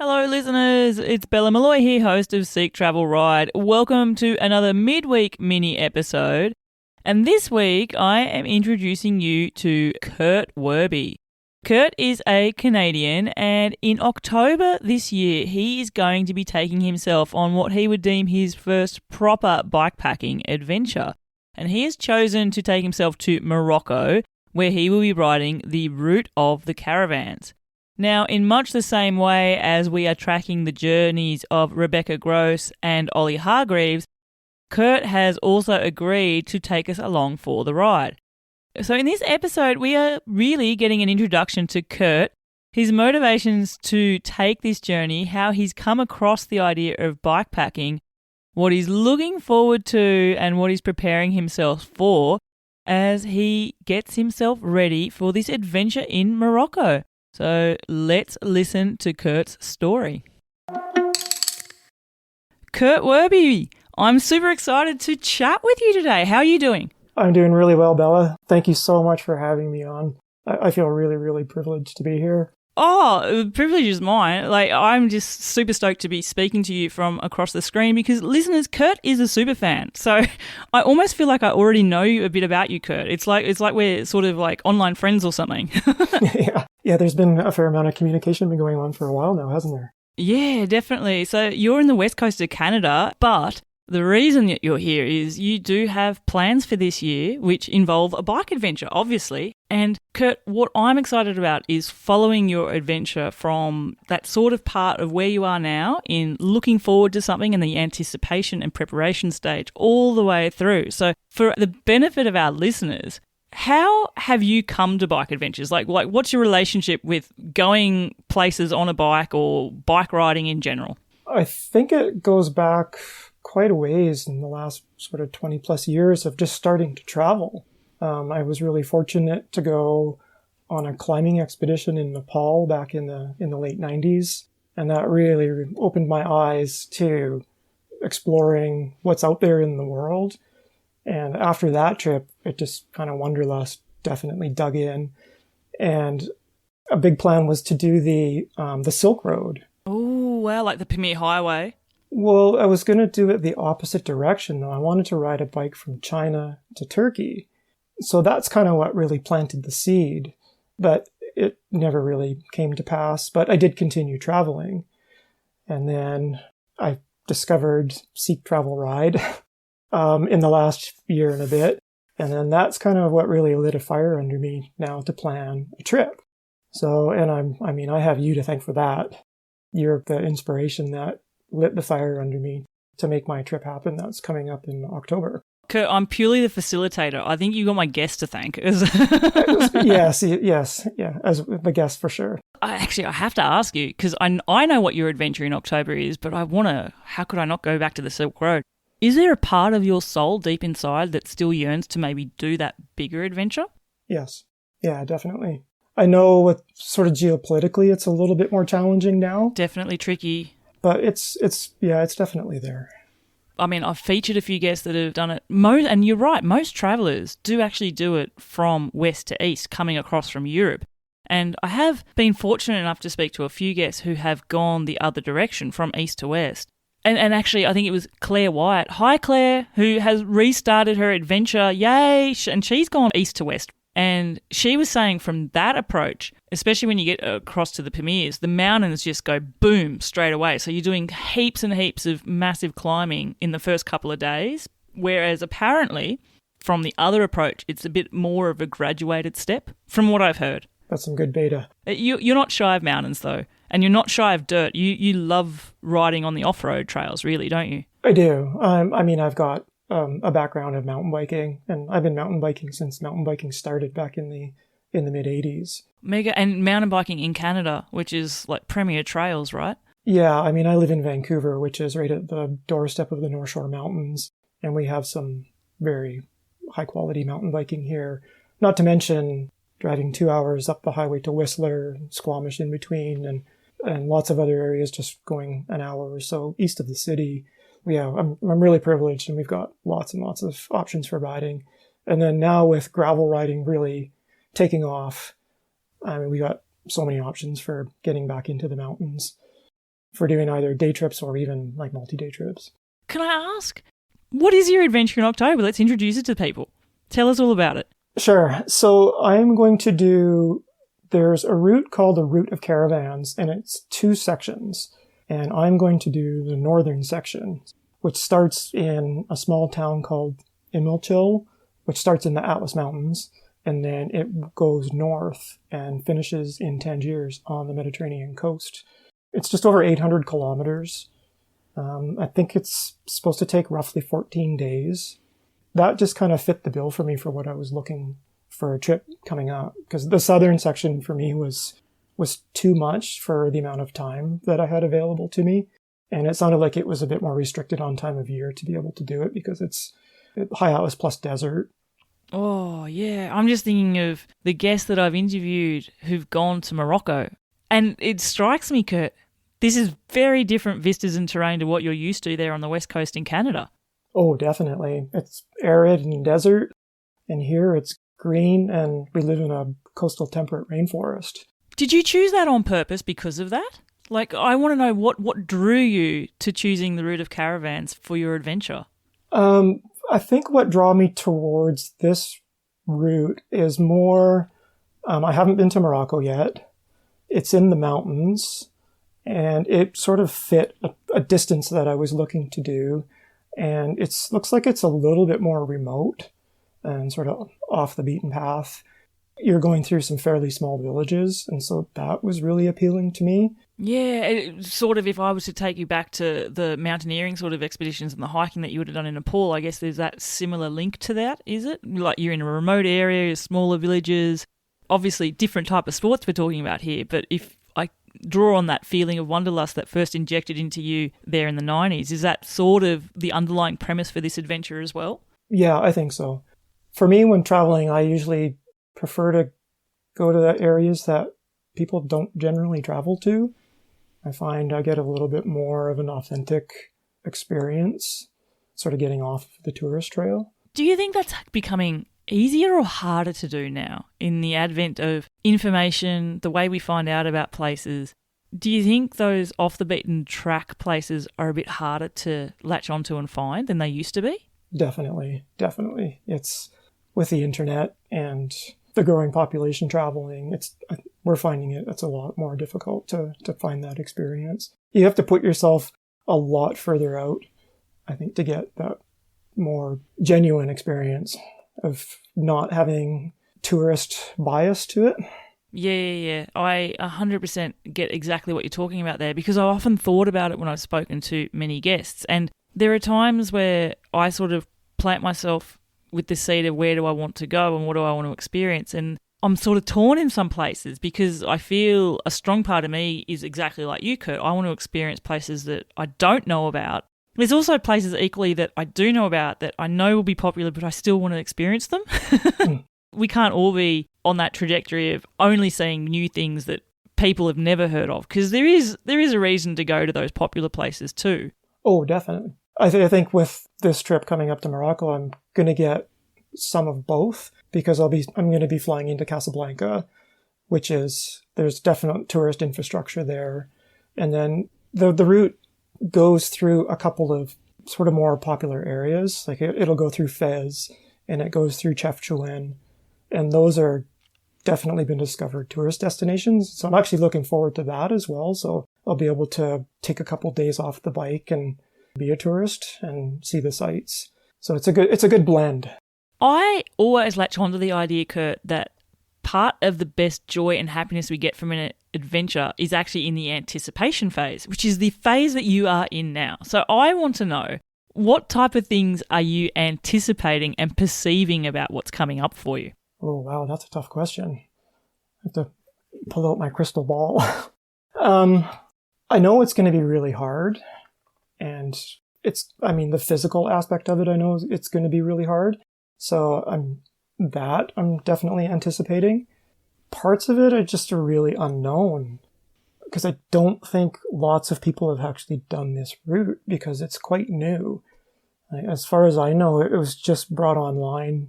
Hello listeners, it's Bella Malloy here, host of Seek Travel Ride. Welcome to another midweek mini episode. And this week I am introducing you to Kurt Werby. Kurt is a Canadian, and in October this year he is going to be taking himself on what he would deem his first proper bikepacking adventure. And he has chosen to take himself to Morocco, where he will be riding the route of the Caravans. Now, in much the same way as we are tracking the journeys of Rebecca Gross and Ollie Hargreaves, Kurt has also agreed to take us along for the ride. So in this episode, we are really getting an introduction to Kurt, his motivations to take this journey, how he's come across the idea of bikepacking, what he's looking forward to, and what he's preparing himself for as he gets himself ready for this adventure in Morocco. So let's listen to Kurt's story. Kurt Werby, I'm super excited to chat with you today. How are you doing? I'm doing really well, Bella. Thank you so much for having me on. I feel really, really privileged to be here. Oh, the privilege is mine. I'm just super stoked to be speaking to you from across the screen because, listeners, Kurt is a super fan. So I almost feel like I already know a bit about you, Kurt. It's like we're sort of like online friends or something. Yeah, there's been a fair amount of communication been going on for a while now, hasn't there? Yeah, definitely. So you're in the west coast of Canada, but the reason that you're here is you do have plans for this year which involve a bike adventure, obviously. And Kurt, what I'm excited about is following your adventure from that sort of part of where you are now in looking forward to something and the anticipation and preparation stage all the way through. So for the benefit of our listeners, how have you come to bike adventures? Like what's your relationship with going places on a bike or bike riding in general? I think it goes back quite a ways in the last sort of 20 plus years of just starting to travel. I was really fortunate to go on a climbing expedition in Nepal back in the late 90s. And that really opened my eyes to exploring what's out there in the world. And after that trip, it just kind of wanderlust definitely dug in. And a big plan was to do the Silk Road. Oh, wow, like the Pamir Highway. Well, I was going to do it the opposite direction, though. I wanted to ride a bike from China to Turkey. So that's kind of what really planted the seed. But it never really came to pass. But I did continue traveling. And then I discovered Seek Travel Ride in the last year and a bit. And then that's kind of what really lit a fire under me now to plan a trip. So, and I have you to thank for that. You're the inspiration that lit the fire under me to make my trip happen. That's coming up in October. Kurt, I'm purely the facilitator. I think you got my guest to thank. Yes, yeah, as the guest for sure. I have to ask you, because I know what your adventure in October is, but how could I not go back to the Silk Road? Is there a part of your soul deep inside that still yearns to maybe do that bigger adventure? Yes, yeah, definitely. I know with sort of geopolitically, it's a little bit more challenging now. Definitely tricky. But it's definitely there. I mean, I've featured a few guests that have done it. And you're right, most travellers do actually do it from west to east, coming across from Europe. And I have been fortunate enough to speak to a few guests who have gone the other direction, from east to west. And actually, I think it was Claire Wyatt. Hi, Claire, who has restarted her adventure. Yay! And she's gone east to west. And she was saying from that approach, especially when you get across to the Pamirs, the mountains just go boom straight away. So you're doing heaps and heaps of massive climbing in the first couple of days, whereas apparently from the other approach, it's a bit more of a graduated step from what I've heard. That's some good beta. You're not shy of mountains though, and you're not shy of dirt. You love riding on the off-road trails, really, don't you? I do. I've got a background of mountain biking, and I've been mountain biking since mountain biking started back in the mid 80s. Mega, and mountain biking in Canada, which is like premier trails, right? Yeah, I live in Vancouver, which is right at the doorstep of the North Shore Mountains, and we have some very high quality mountain biking here. Not to mention driving 2 hours up the highway to Whistler, Squamish in between, and lots of other areas just going an hour or so east of the city. Yeah, I'm really privileged, and we've got lots and lots of options for riding. And then now with gravel riding really taking off, we got so many options for getting back into the mountains. for doing either day trips or even like multi-day trips. Can I ask, what is your adventure in October? Let's introduce it to people. Tell us all about it. Sure. So I'm going to there's a route called the Route of Caravans, and it's 2 sections. And I'm going to do the northern section, which starts in a small town called Imilchil, which starts in the Atlas Mountains, and then it goes north and finishes in Tangiers on the Mediterranean coast. It's just over 800 kilometers. I think it's supposed to take roughly 14 days. That just kind of fit the bill for me for what I was looking for a trip coming up, because the southern section for me was too much for the amount of time that I had available to me. And it sounded like it was a bit more restricted on time of year to be able to do it because it's high Atlas plus desert. Oh, yeah. I'm just thinking of the guests that I've interviewed who've gone to Morocco. And it strikes me, Kurt, this is very different vistas and terrain to what you're used to there on the west coast in Canada. Oh, definitely. It's arid and desert. And here it's green, and we live in a coastal temperate rainforest. Did you choose that on purpose because of that? Like, I want to know what drew you to choosing the Route of Caravans for your adventure. I think what drew me towards this route is more, I haven't been to Morocco yet. It's in the mountains, and it sort of fit a distance that I was looking to do. And it looks like it's a little bit more remote and sort of off the beaten path. You're going through some fairly small villages, and so that was really appealing to me. Yeah, sort of if I was to take you back to the mountaineering sort of expeditions and the hiking that you would have done in Nepal, I guess there's that similar link to that, is it? Like you're in a remote area, smaller villages, obviously different type of sports we're talking about here, but if I draw on that feeling of wanderlust that first injected into you there in the 90s, is that sort of the underlying premise for this adventure as well? Yeah, I think so. For me, when traveling, I usually prefer to go to the areas that people don't generally travel to. I find I get a little bit more of an authentic experience, sort of getting off the tourist trail. Do you think that's becoming easier or harder to do now in the advent of information, the way we find out about places? Do you think those off the beaten track places are a bit harder to latch onto and find than they used to be? Definitely. It's with the internet and the growing population traveling, we're finding it's a lot more difficult to find that experience. You have to put yourself a lot further out, I think, to get that more genuine experience of not having tourist bias to it. Yeah. I 100% get exactly what you're talking about there, because I've often thought about it when I've spoken to many guests. And there are times where I sort of plant myself with the seed of where do I want to go and what do I want to experience. And I'm sort of torn in some places because I feel a strong part of me is exactly like you, Kurt. I want to experience places that I don't know about. There's also places equally that I do know about that I know will be popular, but I still want to experience them. We can't all be on that trajectory of only seeing new things that people have never heard of, because there is a reason to go to those popular places too. Oh, definitely. I think with this trip coming up to Morocco, I'm going to get some of both, because I'm going to be flying into Casablanca, there's definite tourist infrastructure there. And then the route goes through a couple of sort of more popular areas. Like it'll go through Fez and it goes through Chefchaouen. And those are definitely been discovered tourist destinations. So I'm actually looking forward to that as well. So I'll be able to take a couple of days off the bike and be a tourist and see the sights. So it's a good blend. I always latch onto the idea, Kurt, that part of the best joy and happiness we get from an adventure is actually in the anticipation phase, which is the phase that you are in now. So I want to know, what type of things are you anticipating and perceiving about what's coming up for you? Oh, wow, that's a tough question. I have to pull out my crystal ball. I know it's going to be really hard. And the physical aspect of it, I know it's going to be really hard. So I'm definitely anticipating. Parts of it are just really unknown, because I don't think lots of people have actually done this route because it's quite new. As far as I know, it was just brought online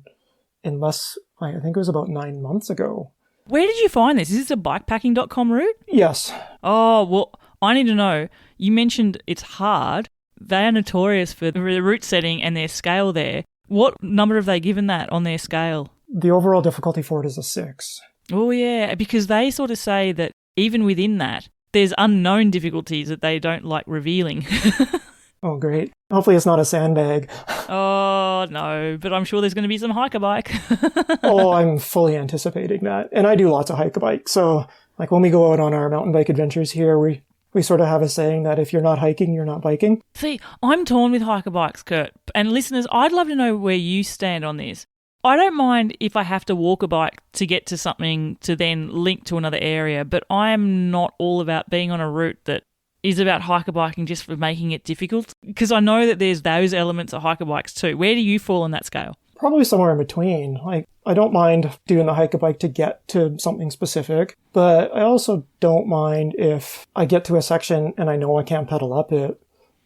I think it was about 9 months ago. Where did you find this? Is this a bikepacking.com route? Yes. Oh, well, I need to know, you mentioned it's hard. They are notorious for the route setting and their scale there. What number have they given that on their scale? The overall difficulty for it is a 6. Oh, yeah, because they sort of say that even within that, there's unknown difficulties that they don't like revealing. Oh, great. Hopefully it's not a sandbag. Oh, no, but I'm sure there's going to be some hiker bike. Oh, I'm fully anticipating that. And I do lots of hike bike. So like when we go out on our mountain bike adventures here, we sort of have a saying that if you're not hiking, you're not biking. See, I'm torn with hiker bikes, Kurt. And listeners, I'd love to know where you stand on this. I don't mind if I have to walk a bike to get to something to then link to another area, but I am not all about being on a route that is about hiker biking just for making it difficult. Because I know that there's those elements of hiker bikes too. Where do you fall on that scale? Probably somewhere in between. Like, I don't mind doing the hike bike to get to something specific, but I also don't mind if I get to a section and I know I can't pedal up it,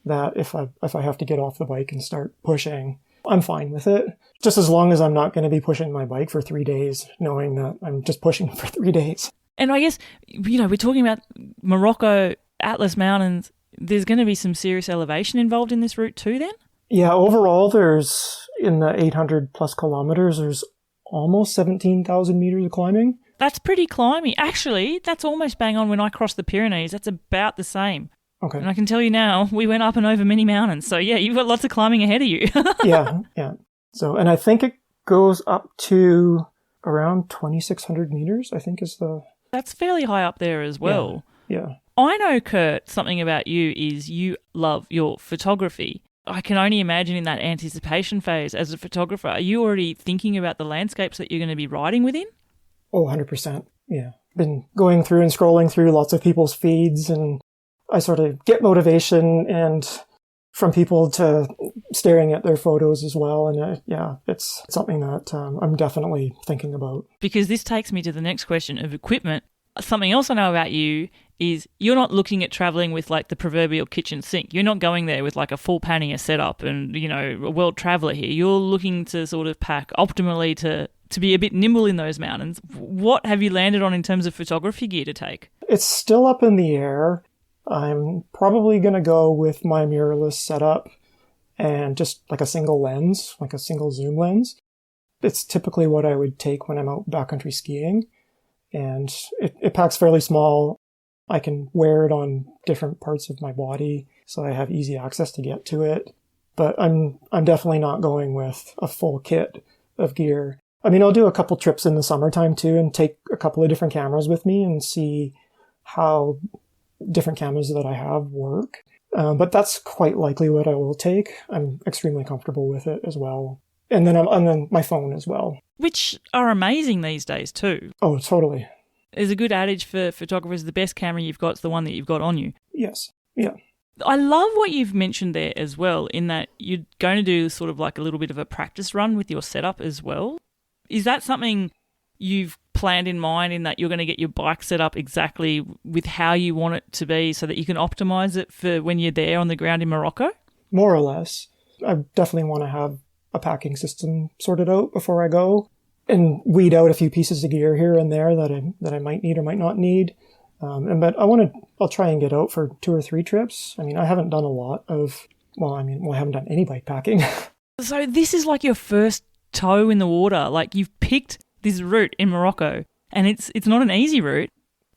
that if I have to get off the bike and start pushing, I'm fine with it. Just as long as I'm not going to be pushing my bike for 3 days, knowing that I'm just pushing for 3 days. And I guess, we're talking about Morocco, Atlas Mountains. There's going to be some serious elevation involved in this route too then? Yeah, overall there's, in the 800 plus kilometers, there's almost 17,000 meters of climbing. That's pretty climby. Actually, that's almost bang on when I crossed the Pyrenees. That's about the same. Okay. And I can tell you now, we went up and over many mountains. So yeah, you've got lots of climbing ahead of you. Yeah. So, and I think it goes up to around 2,600 meters, I think is the... That's fairly high up there as well. Yeah. I know, Kurt, something about you is you love your photography. I can only imagine in that anticipation phase as a photographer, are you already thinking about the landscapes that you're going to be riding within? Oh, 100%. Yeah. Been going through and scrolling through lots of people's feeds, and I sort of get motivation and from people to staring at their photos as well. And it's something that I'm definitely thinking about. Because this takes me to the next question of equipment. Something else I know about you is you're not looking at traveling with like the proverbial kitchen sink. You're not going there with like a full pannier setup and, a world traveler here. You're looking to sort of pack optimally to be a bit nimble in those mountains. What have you landed on in terms of photography gear to take? It's still up in the air. I'm probably going to go with my mirrorless setup and just like a single lens, like a single zoom lens. It's typically what I would take when I'm out backcountry skiing. And it packs fairly small. I can wear it on different parts of my body, so I have easy access to get to it. But I'm definitely not going with a full kit of gear. I mean, I'll do a couple trips in the summertime too and take a couple of different cameras with me and see how different cameras that I have work. But that's quite likely what I will take. I'm extremely comfortable with it as well. And then my phone as well. Which are amazing these days too. Oh, totally. There's a good adage for photographers, the best camera you've got is the one that you've got on you. Yes. Yeah. I love what you've mentioned there as well, in that you're going to do sort of like a little bit of a practice run with your setup as well. Is that something you've planned in mind, in that you're going to get your bike set up exactly with how you want it to be so that you can optimize it for when you're there on the ground in Morocco? More or less. I definitely want to have a packing system sorted out before I go and weed out a few pieces of gear here and there that I might need or might not need. But I'll try and get out for 2 or 3 trips. I mean, I haven't done a lot of, I haven't done any bike packing. So this is like your first toe in the water. Like, you've picked this route in Morocco and it's not an easy route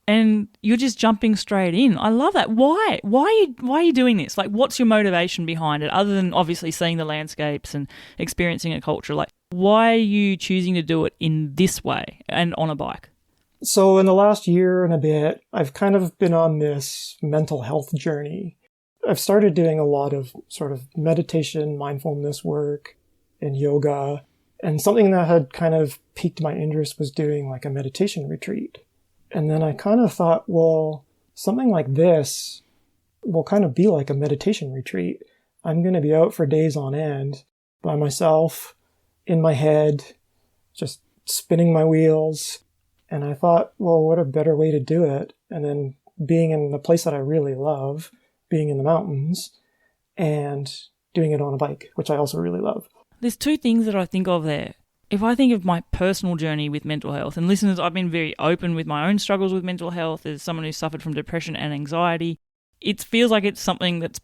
and you're just jumping straight in. I love that. Why? Why are you doing this? Like, what's your motivation behind it, other than obviously seeing the landscapes and experiencing a culture? Like, why are you choosing to do it in this way and on a bike? So in the last year and a bit, I've kind of been on this mental health journey. I've started doing a lot of sort of meditation, mindfulness work, and yoga. And something that had kind of piqued my interest was doing like a meditation retreat. And then I kind of thought, well, something like this will kind of be like a meditation retreat. I'm going to be out for days on end by myself, in my head, just spinning my wheels. And I thought, well, what a better way to do it? And then being in the place that I really love, being in the mountains, and doing it on a bike, which I also really love. There's 2 things that I think of there. If I think of my personal journey with mental health, and listeners, I've been very open with my own struggles with mental health as someone who suffered from depression and anxiety. it feels like it's something that's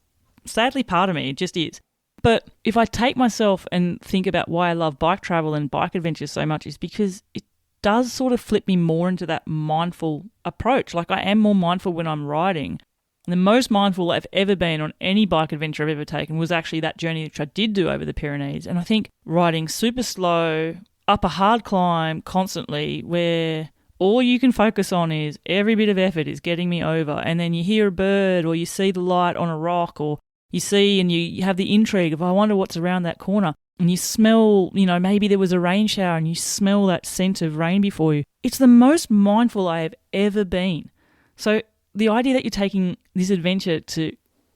sadly part of me. It just is. But if I take myself and think about why I love bike travel and bike adventures so much, is because it does sort of flip me more into that mindful approach. Like, I am more mindful when I'm riding. And the most mindful I've ever been on any bike adventure I've ever taken was actually that journey which I did do over the Pyrenees. And I think riding super slow, up a hard climb constantly, where all you can focus on is every bit of effort is getting me over. And then you hear a bird, or you see the light on a rock, or you see and you have the intrigue of, I wonder what's around that corner. And you smell, maybe there was a rain shower and you smell that scent of rain before you. It's the most mindful I have ever been. So the idea that you're taking this adventure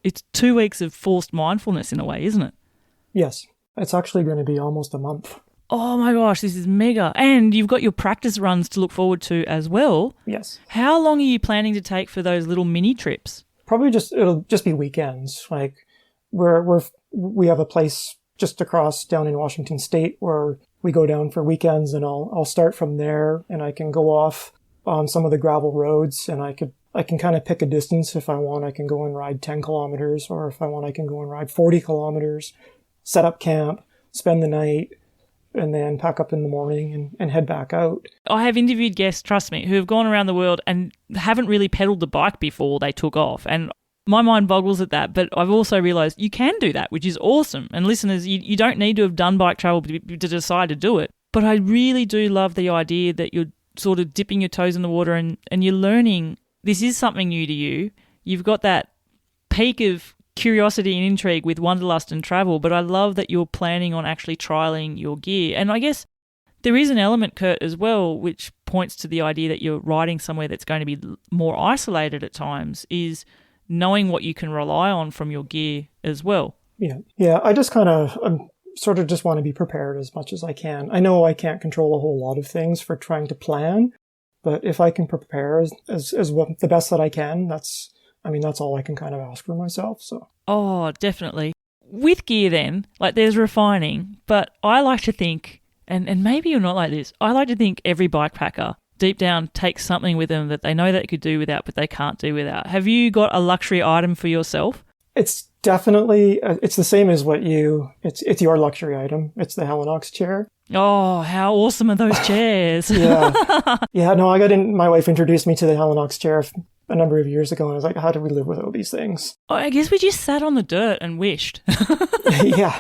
it's 2 weeks of forced mindfulness in a way, isn't it? Yes. It's actually going to be almost a month. Oh my gosh, this is mega. And you've got your practice runs to look forward to as well. Yes. How long are you planning to take for those little mini trips? Probably it'll just be weekends. Like, we have a place just across down in Washington State where we go down for weekends, and I'll start from there, and I can go off on some of the gravel roads, and I can kind of pick a distance. If I want, I can go and ride 10 kilometers, or if I want, I can go and ride 40 kilometers, set up camp, spend the night, and then pack up in the morning and head back out. I have interviewed guests, trust me, who have gone around the world and haven't really pedaled the bike before they took off. And my mind boggles at that, but I've also realised you can do that, which is awesome. And listeners, you don't need to have done bike travel to decide to do it. But I really do love the idea that you're sort of dipping your toes in the water and you're learning this is something new to you. You've got that peak of curiosity and intrigue with wanderlust and travel, but I love that you're planning on actually trialling your gear. And I guess there is an element, Kurt, as well, which points to the idea that you're riding somewhere that's going to be more isolated at times, is knowing what you can rely on from your gear as well. Yeah. I just sort of just want to be prepared as much as I can. I know I can't control a whole lot of things for trying to plan, but if I can prepare as the best that I can, that's all I can kind of ask for myself. So. Oh, definitely. With gear then, like, there's refining, but I like to think, and maybe you're not like this, I like to think every bikepacker deep down takes something with them that they know they could do without, but they can't do without. Have you got a luxury item for yourself? It's definitely, it's the same as it's your luxury item. It's the Helinox chair. Oh, how awesome are those chairs? Yeah. Yeah, no, my wife introduced me to the Helinox chair a number of years ago, and I was like, how do we live without these things? Oh, I guess we just sat on the dirt and wished. Yeah.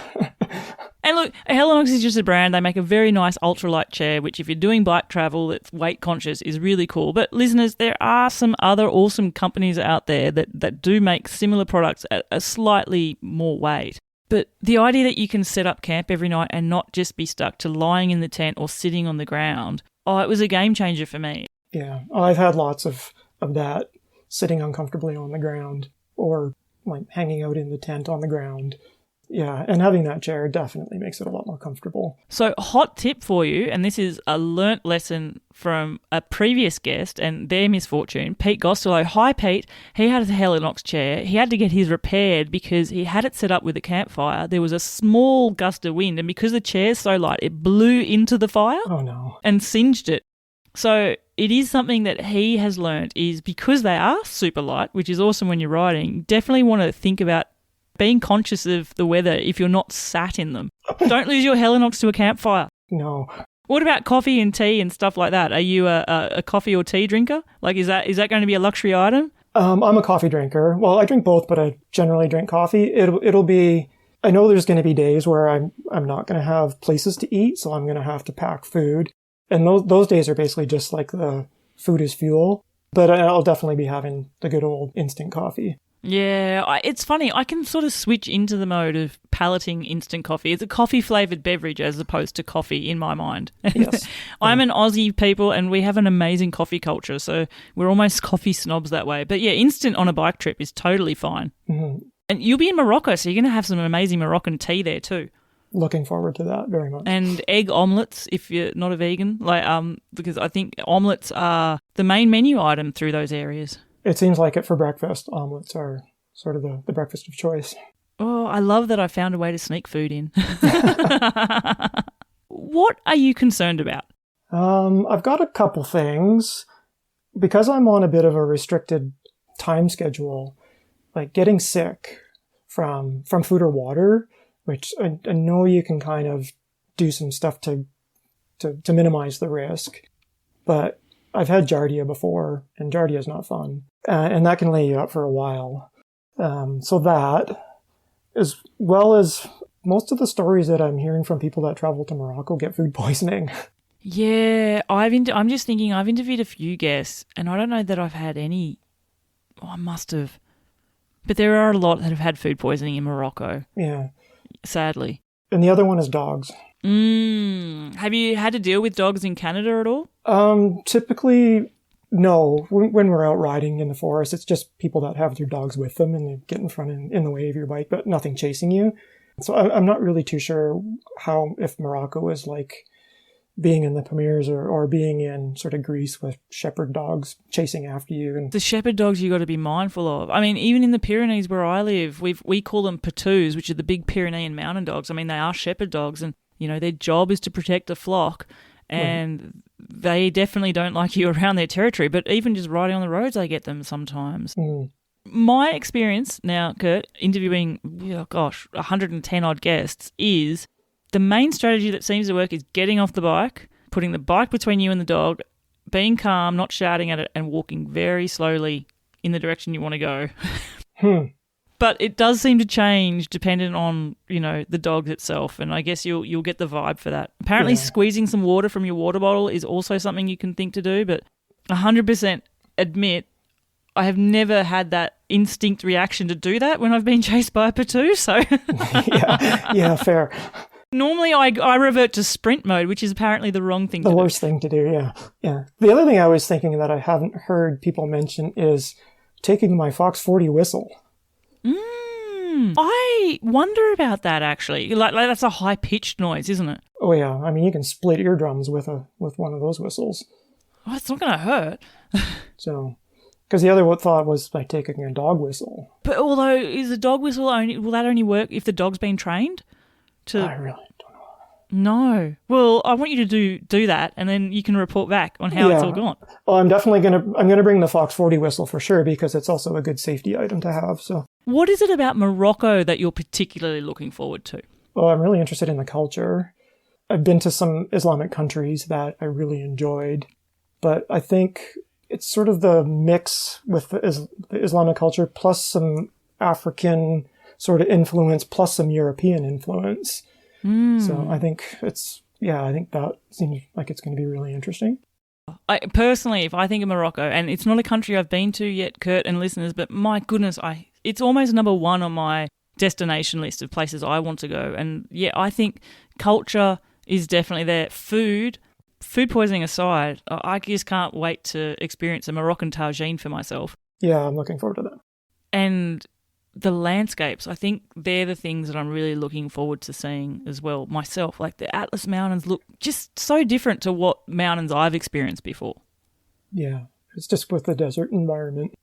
And look, Helinox is just a brand. They make a very nice ultralight chair, which if you're doing bike travel that's weight conscious is really cool. But listeners, there are some other awesome companies out there that do make similar products at a slightly more weight. But the idea that you can set up camp every night and not just be stuck to lying in the tent or sitting on the ground, it was a game changer for me. Yeah, I've had lots of that, sitting uncomfortably on the ground or like hanging out in the tent on the ground. Yeah, and having that chair definitely makes it a lot more comfortable. So, hot tip for you, and this is a learnt lesson from a previous guest and their misfortune, Pete Gostelow. Hi, Pete. He had a Helinox chair. He had to get his repaired because he had it set up with a campfire. There was a small gust of wind, and because the chair's so light, it blew into the fire. Oh, no. And singed it. So, it is something that he has learnt is because they are super light, which is awesome when you're riding, you definitely want to think about being conscious of the weather if you're not sat in them. Don't lose your Helinox to a campfire. No. What about coffee and tea and stuff like that? Are you a coffee or tea drinker? Like, is that going to be a luxury item? I'm a coffee drinker. Well, I drink both, but I generally drink coffee. It'll be, I know there's going to be days where I'm not going to have places to eat, so I'm going to have to pack food. And those days are basically just like the food is fuel. But I'll definitely be having the good old instant coffee. Yeah, it's funny. I can sort of switch into the mode of palating instant coffee. It's a coffee-flavoured beverage as opposed to coffee in my mind. Yes. I'm an Aussie people and we have an amazing coffee culture, so we're almost coffee snobs that way. But yeah, instant on a bike trip is totally fine. Mm-hmm. And you'll be in Morocco, so you're going to have some amazing Moroccan tea there too. Looking forward to that very much. And egg omelettes if you're not a vegan, because I think omelettes are the main menu item through those areas. It seems like it for breakfast. Omelets are sort of the breakfast of choice. Oh, I love that I found a way to sneak food in. What are you concerned about? I've got a couple things. Because I'm on a bit of a restricted time schedule, like getting sick from food or water, which I know you can kind of do some stuff to minimize the risk. But I've had Giardia before, and Giardia is not fun. And that can lay you up for a while. So that, as well as most of the stories that I'm hearing from people that travel to Morocco get food poisoning. Yeah, I'm just thinking I've interviewed a few guests, and I don't know that I've had any. Oh, I must have. But there are a lot that have had food poisoning in Morocco. Yeah. Sadly. And the other one is dogs. Have you had to deal with dogs in Canada at all? Typically, no. When we're out riding in the forest, it's just people that have their dogs with them and they get in front and in the way of your bike, but nothing chasing you. So I'm not really too sure if Morocco is like being in the Pamirs or being in sort of Greece with shepherd dogs chasing after you. And the shepherd dogs you got to be mindful of. I mean, even in the Pyrenees where I live, we call them patous, which are the big Pyrenean mountain dogs. I mean, they are shepherd dogs, and you know their job is to protect the flock, and they definitely don't like you around their territory. But even just riding on the roads, I get them sometimes. My experience now, Kurt, interviewing 110 odd guests is. The main strategy that seems to work is getting off the bike, putting the bike between you and the dog, being calm, not shouting at it, and walking very slowly in the direction you want to go. But it does seem to change depending on, the dog itself, and I guess you'll get the vibe for that. Apparently squeezing some water from your water bottle is also something you can think to do, but 100% admit I have never had that instinct reaction to do that when I've been chased by a patoo, so... yeah, fair. Normally, I revert to sprint mode, which is apparently the wrong thing to do. The worst thing to do, yeah. The other thing I was thinking that I haven't heard people mention is taking my Fox 40 whistle. I wonder about that, actually. Like that's a high-pitched noise, isn't it? Oh, yeah. I mean, you can split eardrums with one of those whistles. Oh, it's not going to hurt. So... Because the other thought was like taking a dog whistle. But although, is a dog whistle will that only work if the dog's been trained? I really don't know. No. Well, I want you to do that, and then you can report back on how it's all gone. Well, I'm definitely gonna bring the Fox 40 whistle for sure, because it's also a good safety item to have. So, what is it about Morocco that you're particularly looking forward to? Well, I'm really interested in the culture. I've been to some Islamic countries that I really enjoyed, but I think it's sort of the mix with the Islamic culture plus some African sort of influence plus some European influence. So I think that seems like it's going to be really interesting. Personally, if I think of Morocco, and it's not a country I've been to yet, Kurt and listeners, but my goodness, it's almost number one on my destination list of places I want to go. And yeah, I think culture is definitely there. Food poisoning aside, I just can't wait to experience a Moroccan tagine for myself. Yeah, I'm looking forward to that. And the landscapes, I think they're the things that I'm really looking forward to seeing as well myself. Like the Atlas Mountains look just so different to what mountains I've experienced before. Yeah, it's just with the desert environment.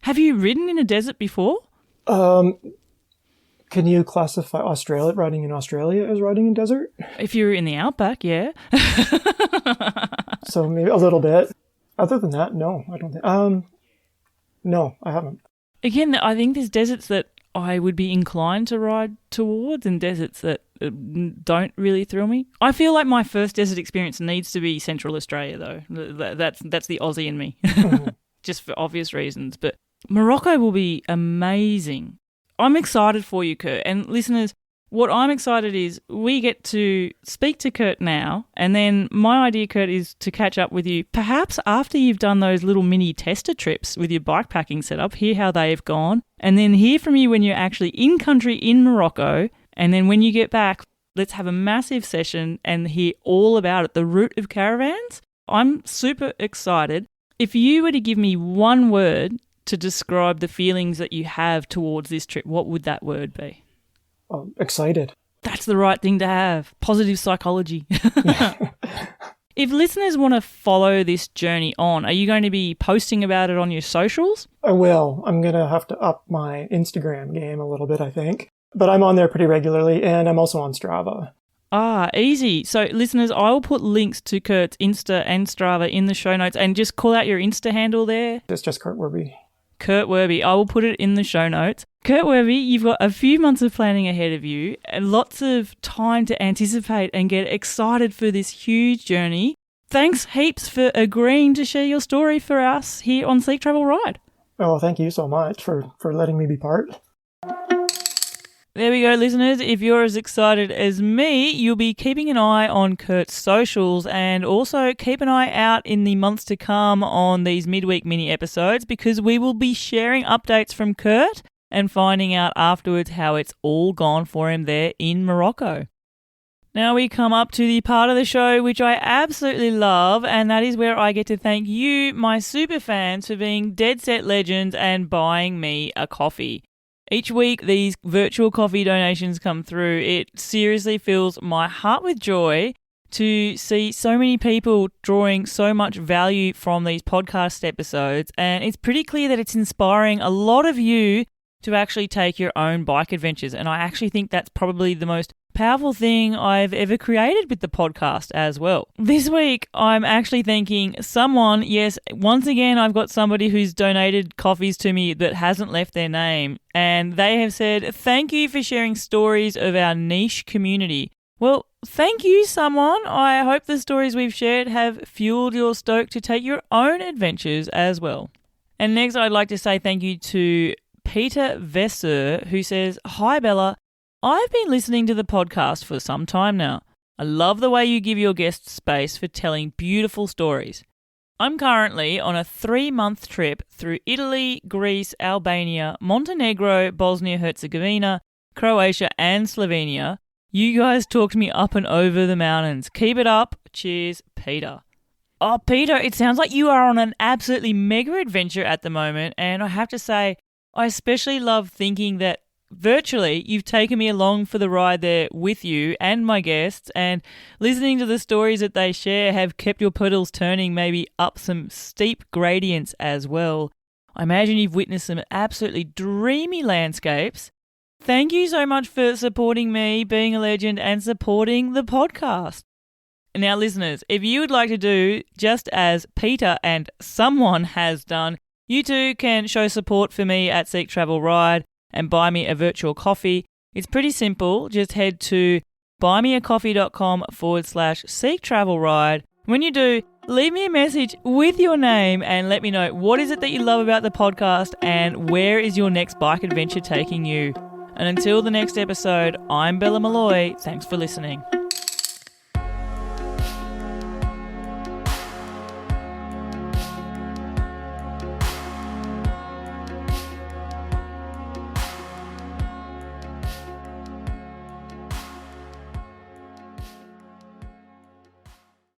Have you ridden in a desert before? Can you classify riding in Australia as riding in desert? If you're in the outback, yeah. So maybe a little bit. Other than that, no, I don't think. No, I haven't. Again, I think there's deserts that I would be inclined to ride towards and deserts that don't really thrill me. I feel like my first desert experience needs to be Central Australia, though. That's the Aussie in me, just for obvious reasons. But Morocco will be amazing. I'm excited for you, Kurt. And listeners, what I'm excited is we get to speak to Kurt now, and then my idea, Kurt, is to catch up with you perhaps after you've done those little mini tester trips with your bikepacking setup, hear how they've gone, and then hear from you when you're actually in country in Morocco, and then when you get back, let's have a massive session and hear all about it, the route of Caravans. I'm super excited. If you were to give me one word to describe the feelings that you have towards this trip, what would that word be? Excited. That's the right thing to have. Positive psychology. If listeners want to follow this journey on, are you going to be posting about it on your socials? I will. I'm going to have to up my Instagram game a little bit, I think. But I'm on there pretty regularly, and I'm also on Strava. Easy. So listeners, I will put links to Kurt's Insta and Strava in the show notes, and just call out your Insta handle there. It's just Kurt Werby. Kurt Werby. I will put it in the show notes. Kurt Werby, you've got a few months of planning ahead of you and lots of time to anticipate and get excited for this huge journey. Thanks heaps for agreeing to share your story for us here on Seek Travel Ride. Oh, thank you so much for letting me be part. There we go, listeners. If you're as excited as me, you'll be keeping an eye on Kurt's socials and also keep an eye out in the months to come on these midweek mini episodes because we will be sharing updates from Kurt and finding out afterwards how it's all gone for him there in Morocco. Now we come up to the part of the show which I absolutely love, and that is where I get to thank you, my super fans, for being dead set legends and buying me a coffee. Each week, these virtual coffee donations come through. It seriously fills my heart with joy to see so many people drawing so much value from these podcast episodes. And it's pretty clear that it's inspiring a lot of you to actually take your own bike adventures. And I actually think that's probably the most powerful thing I've ever created with the podcast as well. This week, I'm actually thanking someone. Yes, once again, I've got somebody who's donated coffees to me that hasn't left their name. And they have said, thank you for sharing stories of our niche community. Well, thank you, someone. I hope the stories we've shared have fueled your stoke to take your own adventures as well. And next, I'd like to say thank you to Peter Vesser, who says, hi, Bella. I've been listening to the podcast for some time now. I love the way you give your guests space for telling beautiful stories. I'm currently on a 3-month trip through Italy, Greece, Albania, Montenegro, Bosnia-Herzegovina, Croatia and Slovenia. You guys talked me up and over the mountains. Keep it up. Cheers, Peter. Oh, Peter, it sounds like you are on an absolutely mega adventure at the moment, and I have to say, I especially love thinking that virtually you've taken me along for the ride there with you and my guests, and listening to the stories that they share have kept your pedals turning maybe up some steep gradients as well. I imagine you've witnessed some absolutely dreamy landscapes. Thank you so much for supporting me, being a legend, and supporting the podcast. Now, listeners, if you would like to do just as Peter and someone has done, you too can show support for me at Seek Travel Ride and buy me a virtual coffee. It's pretty simple. Just head to buymeacoffee.com/Seek Travel Ride. When you do, leave me a message with your name and let me know what is it that you love about the podcast and where is your next bike adventure taking you. And until the next episode, I'm Bella Malloy. Thanks for listening.